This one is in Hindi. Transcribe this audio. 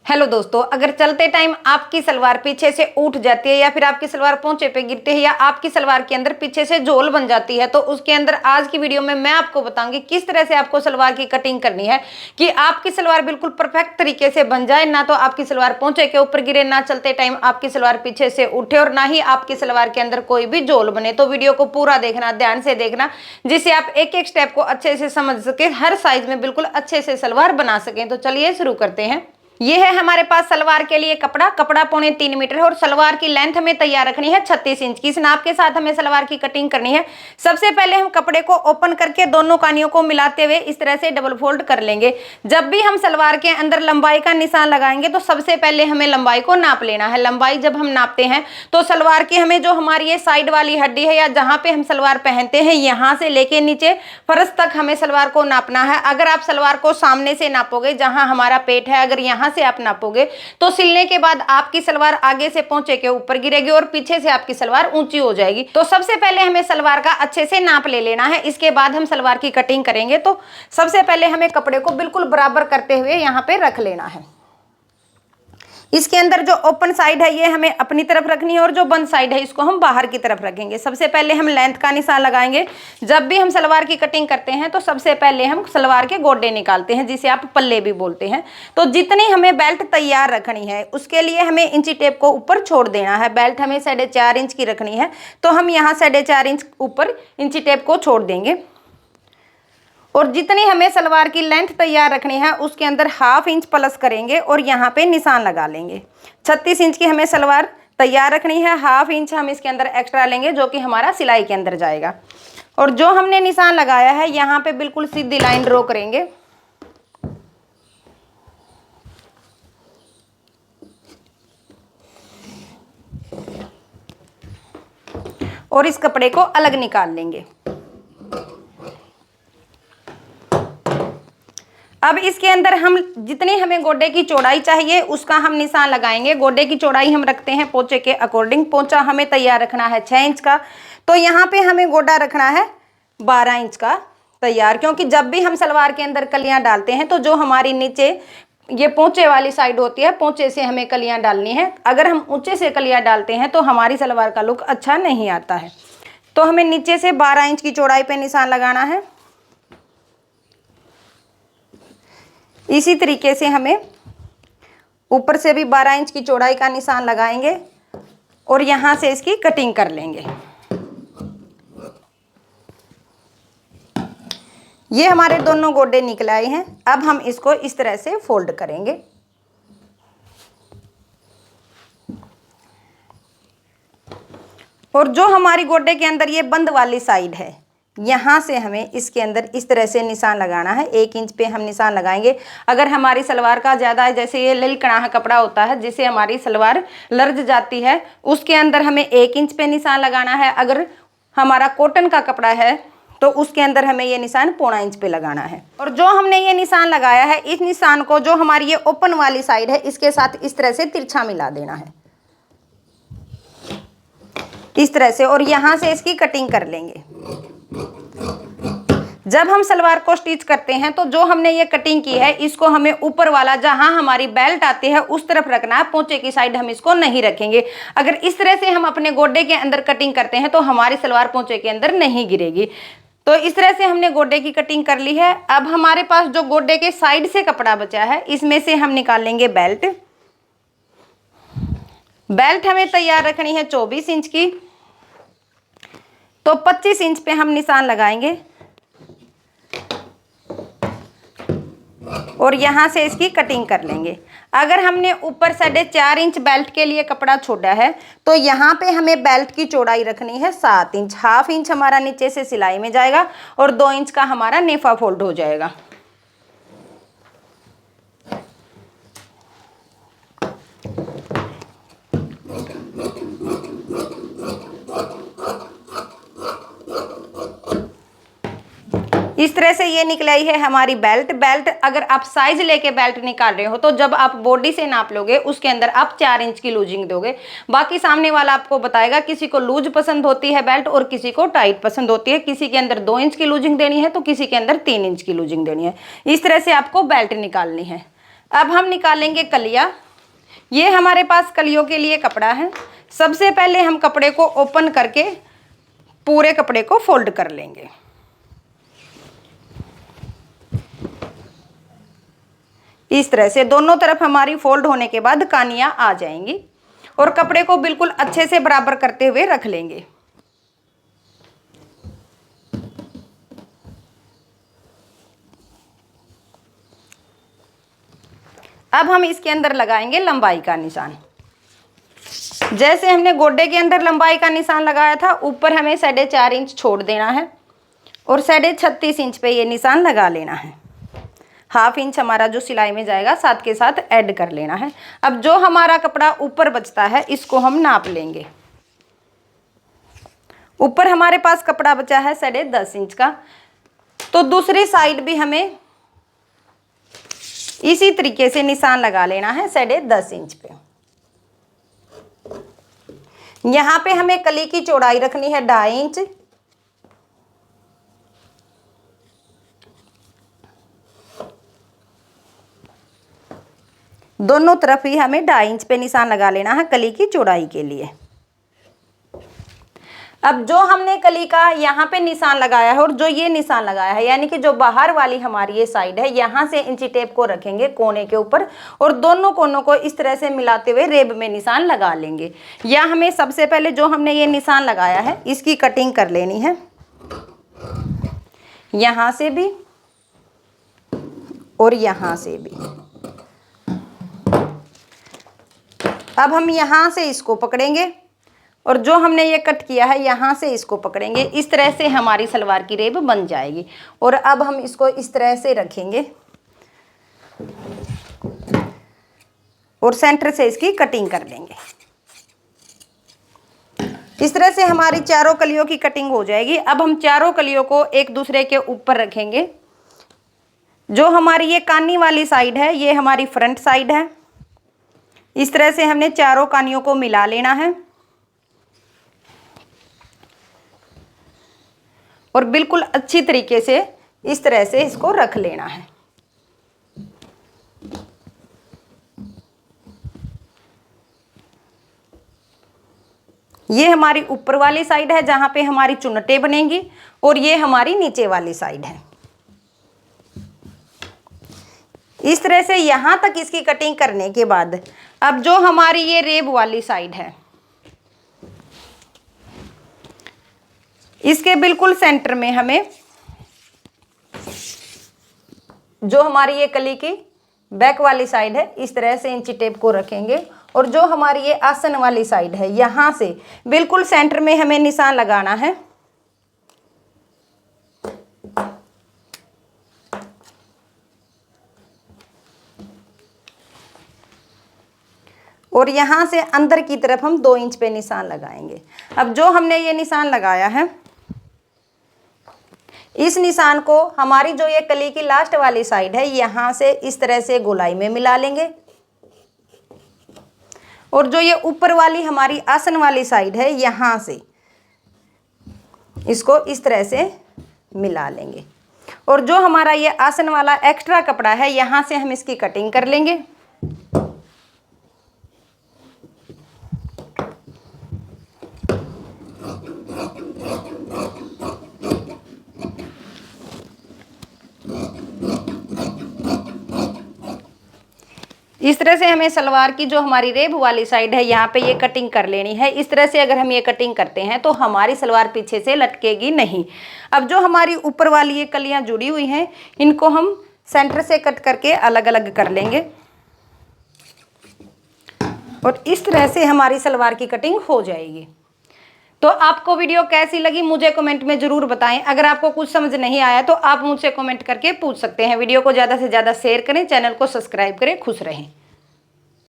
हेलो दोस्तों, अगर चलते टाइम आपकी सलवार पीछे से उठ जाती है या फिर आपकी सलवार पोंचे पे गिरती है या आपकी सलवार के अंदर पीछे से झोल बन जाती है तो उसके अंदर आज की वीडियो में मैं आपको बताऊंगी किस तरह से आपको सलवार की कटिंग करनी है कि आपकी सलवार बिल्कुल परफेक्ट तरीके से बन जाए। ना तो आपकी सलवार पोंचे के ऊपर गिरे, ना चलते टाइम आपकी सलवार पीछे से उठे और ना ही आपकी सलवार के अंदर कोई भी झोल बने। तो वीडियो को पूरा देखना, ध्यान से देखना, जिससे आप एक एक स्टेप को अच्छे से समझ सके, हर साइज में बिल्कुल अच्छे से सलवार बना सकें। तो चलिए शुरू करते हैं। ये है हमारे पास सलवार के लिए कपड़ा 3.25 मीटर है और सलवार की लेंथ हमें तैयार रखनी है 36 इंच की। इस नाप के साथ हमें सलवार की कटिंग करनी है। सबसे पहले हम कपड़े को ओपन करके दोनों कानियों को मिलाते हुए इस तरह से डबल फोल्ड कर लेंगे। जब भी हम सलवार के अंदर लंबाई का निशान लगाएंगे तो सबसे पहले हमें लंबाई को नाप लेना है। लंबाई जब हम नापते हैं तो सलवार की हमें जो हमारी ये साइड वाली हड्डी है या जहां पे हम सलवार पहनते हैं, यहां से लेके नीचे फर्श तक हमें सलवार को नापना है। अगर आप सलवार को सामने से नापोगे, जहां हमारा पेट है, अगर यहां से आप नापोगे तो सिलने के बाद आपकी सलवार आगे से पोंचे के ऊपर गिरेगी और पीछे से आपकी सलवार ऊंची हो जाएगी। तो सबसे पहले हमें सलवार का अच्छे से नाप ले लेना है, इसके बाद हम सलवार की कटिंग करेंगे। तो सबसे पहले हमें कपड़े को बिल्कुल बराबर करते हुए यहां पे रख लेना है। इसके अंदर जो ओपन साइड है ये हमें अपनी तरफ रखनी है और जो बंद साइड है इसको हम बाहर की तरफ रखेंगे। सबसे पहले हम लेंथ का निशान लगाएंगे। जब भी हम सलवार की कटिंग करते हैं तो सबसे पहले हम सलवार के गोडे निकालते हैं, जिसे आप पल्ले भी बोलते हैं। तो जितनी हमें बेल्ट तैयार रखनी है उसके लिए हमें इंची टेप को ऊपर छोड़ देना है। बेल्ट हमें 4.5 इंच की रखनी है तो हम यहाँ 4.5 इंच ऊपर इंची टेप को छोड़ देंगे। और जितनी हमें सलवार की लेंथ तैयार रखनी है उसके अंदर ½ इंच प्लस करेंगे और यहाँ पे निशान लगा लेंगे। 36 इंच की हमें सलवार तैयार रखनी है, ½ इंच हम इसके अंदर एक्स्ट्रा लेंगे जो कि हमारा सिलाई के अंदर जाएगा। और जो हमने निशान लगाया है यहाँ पे बिल्कुल सीधी लाइन ड्रॉ करेंगे और इस कपड़े को अलग निकाल लेंगे। अब इसके अंदर हम जितनी हमें गोडे की चौड़ाई चाहिए उसका हम निशान लगाएंगे। गोडे की चौड़ाई हम रखते हैं पोंचे के अकॉर्डिंग। पोंचा हमें तैयार रखना है 6 इंच का, तो यहाँ पे हमें गोडा रखना है 12 इंच का तैयार। क्योंकि जब भी हम सलवार के अंदर कलियां डालते हैं तो जो हमारी नीचे ये पोंचे वाली साइड होती है, पोंचे से हमें कलियां डालनी है। अगर हम ऊंचे से कलियां डालते हैं तो हमारी सलवार का लुक अच्छा नहीं आता है। तो हमें नीचे से 12 इंच की चौड़ाई पे निशान लगाना है। इसी तरीके से हमें ऊपर से भी 12 इंच की चौड़ाई का निशान लगाएंगे और यहाँ से इसकी कटिंग कर लेंगे। ये हमारे दोनों गोडे निकल आए हैं। अब हम इसको इस तरह से फोल्ड करेंगे। और जो हमारी गोडे के अंदर ये बंद वाली साइड है, यहाँ से हमें इसके अंदर इस तरह से निशान लगाना है। 1 इंच पे हम निशान लगाएंगे। अगर हमारी सलवार का ज़्यादा है, जैसे ये लिलकड़ा कपड़ा होता है जिससे हमारी सलवार लर्ज जाती है, उसके अंदर हमें 1 इंच पे निशान लगाना है। अगर हमारा कॉटन का कपड़ा है तो उसके अंदर हमें ये निशान 1.25 इंच पे लगाना है। और जो हमने ये निशान लगाया है, इस निशान को जो हमारी ये ओपन वाली साइड है इसके साथ इस तरह से तिरछा मिला देना है, इस तरह से। और यहाँ से इसकी कटिंग कर लेंगे। जब हम सलवार को स्टिच करते हैं तो जो हमने ये कटिंग की है इसको हमें ऊपर वाला जहां हमारी बेल्ट आती है उस तरफ रखना है। पोंचे की साइड हम इसको नहीं रखेंगे। अगर इस तरह से हम अपने गोडे के अंदर कटिंग करते हैं तो हमारी सलवार पोंचे के अंदर नहीं गिरेगी। तो इस तरह से हमने गोडे की कटिंग कर ली है। अब हमारे पास जो गोडे के साइड से कपड़ा बचा है इसमें से हम निकाल लेंगे बेल्ट। बेल्ट हमें तैयार रखनी है 24 इंच की, तो 25 इंच पे हम निशान लगाएंगे और यहाँ से इसकी कटिंग कर लेंगे। अगर हमने ऊपर 4.5 इंच बेल्ट के लिए कपड़ा छोड़ा है तो यहाँ पे हमें बेल्ट की चौड़ाई रखनी है 7 इंच। ½ इंच हमारा नीचे से सिलाई में जाएगा और 2 इंच का हमारा नेफा फोल्ड हो जाएगा। इस तरह से ये निकल आई है हमारी बेल्ट। बेल्ट अगर आप साइज लेके बेल्ट निकाल रहे हो तो जब आप बॉडी से नाप लोगे उसके अंदर आप 4 इंच की लूजिंग दोगे। बाकी सामने वाला आपको बताएगा, किसी को लूज पसंद होती है बेल्ट और किसी को टाइट पसंद होती है। किसी के अंदर 2 इंच की लूजिंग देनी है तो किसी के अंदर 3 इंच की लूजिंग देनी है। इस तरह से आपको बेल्ट निकालनी है। अब हम निकालेंगे कलिया। ये हमारे पास कलियों के लिए कपड़ा है। सबसे पहले हम कपड़े को ओपन करके पूरे कपड़े को फोल्ड कर लेंगे। इस तरह से दोनों तरफ हमारी फोल्ड होने के बाद कानियां आ जाएंगी और कपड़े को बिल्कुल अच्छे से बराबर करते हुए रख लेंगे। अब हम इसके अंदर लगाएंगे लंबाई का निशान। जैसे हमने गोड्डे के अंदर लंबाई का निशान लगाया था, ऊपर हमें 4.5 इंच छोड़ देना है और 36.5 इंच पे ये निशान लगा लेना है। ½ इंच हमारा जो सिलाई में जाएगा साथ के साथ ऐड कर लेना है। अब जो हमारा कपड़ा ऊपर बचता है इसको हम नाप लेंगे। ऊपर हमारे पास कपड़ा बचा है 10.5 इंच का, तो दूसरी साइड भी हमें इसी तरीके से निशान लगा लेना है 10.5 इंच पे। यहां पे हमें कली की चौड़ाई रखनी है 2.5 इंच। दोनों तरफ ही हमें 2.5 इंच पे निशान लगा लेना है कली की चौड़ाई के लिए। अब जो हमने कली का यहाँ पे निशान लगाया है और जो ये निशान लगाया है, यानी कि जो बाहर वाली हमारी ये साइड है, यहाँ से इंची टेप को रखेंगे कोने के ऊपर और दोनों कोनों को इस तरह से मिलाते हुए रेब में निशान लगा लेंगे। या हमें सबसे पहले जो हमने ये निशान लगाया है इसकी कटिंग कर लेनी है, यहाँ से भी और यहाँ से भी। अब हम यहाँ से इसको पकड़ेंगे और जो हमने ये कट किया है यहाँ से इसको पकड़ेंगे। इस तरह से हमारी सलवार की रेब बन जाएगी। और अब हम इसको इस तरह से रखेंगे और सेंटर से इसकी कटिंग कर लेंगे। इस तरह से हमारी चारों कलियों की कटिंग हो जाएगी। अब हम चारों कलियों को एक दूसरे के ऊपर रखेंगे। जो हमारी ये कानी वाली साइड है ये हमारी फ्रंट साइड है। इस तरह से हमने चारों कानियों को मिला लेना है और बिल्कुल अच्छी तरीके से इस तरह से इसको रख लेना है। ये हमारी ऊपर वाली साइड है जहां पे हमारी चुन्नटें बनेंगी और ये हमारी नीचे वाली साइड है। इस तरह से यहां तक इसकी कटिंग करने के बाद अब जो हमारी ये रेब वाली साइड है इसके बिल्कुल सेंटर में हमें जो हमारी ये कली की बैक वाली साइड है इस तरह से इंची टेप को रखेंगे और जो हमारी ये आसन वाली साइड है यहाँ से बिल्कुल सेंटर में हमें निशान लगाना है। और यहाँ से अंदर की तरफ हम 2 इंच पे निशान लगाएंगे। अब जो हमने ये निशान लगाया है इस निशान को हमारी जो ये कली की लास्ट वाली साइड है यहाँ से इस तरह से गोलाई में मिला लेंगे और जो ये ऊपर वाली हमारी आसन वाली साइड है यहाँ से इसको इस तरह से मिला लेंगे और जो हमारा ये आसन वाला एक्स्ट्रा कपड़ा है यहाँ से हम इसकी कटिंग कर लेंगे। इस तरह से हमें सलवार की जो हमारी रेब वाली साइड है यहाँ पे ये कटिंग कर लेनी है। इस तरह से अगर हम ये कटिंग करते हैं तो हमारी सलवार पीछे से लटकेगी नहीं। अब जो हमारी ऊपर वाली ये कलियाँ जुड़ी हुई हैं इनको हम सेंटर से कट करके अलग अलग कर लेंगे और इस तरह से हमारी सलवार की कटिंग हो जाएगी। तो आपको वीडियो कैसी लगी मुझे कमेंट में ज़रूर बताएं। अगर आपको कुछ समझ नहीं आया तो आप मुझसे कमेंट करके पूछ सकते हैं। वीडियो को ज़्यादा से ज़्यादा शेयर करें, चैनल को सब्सक्राइब करें। खुश रहें।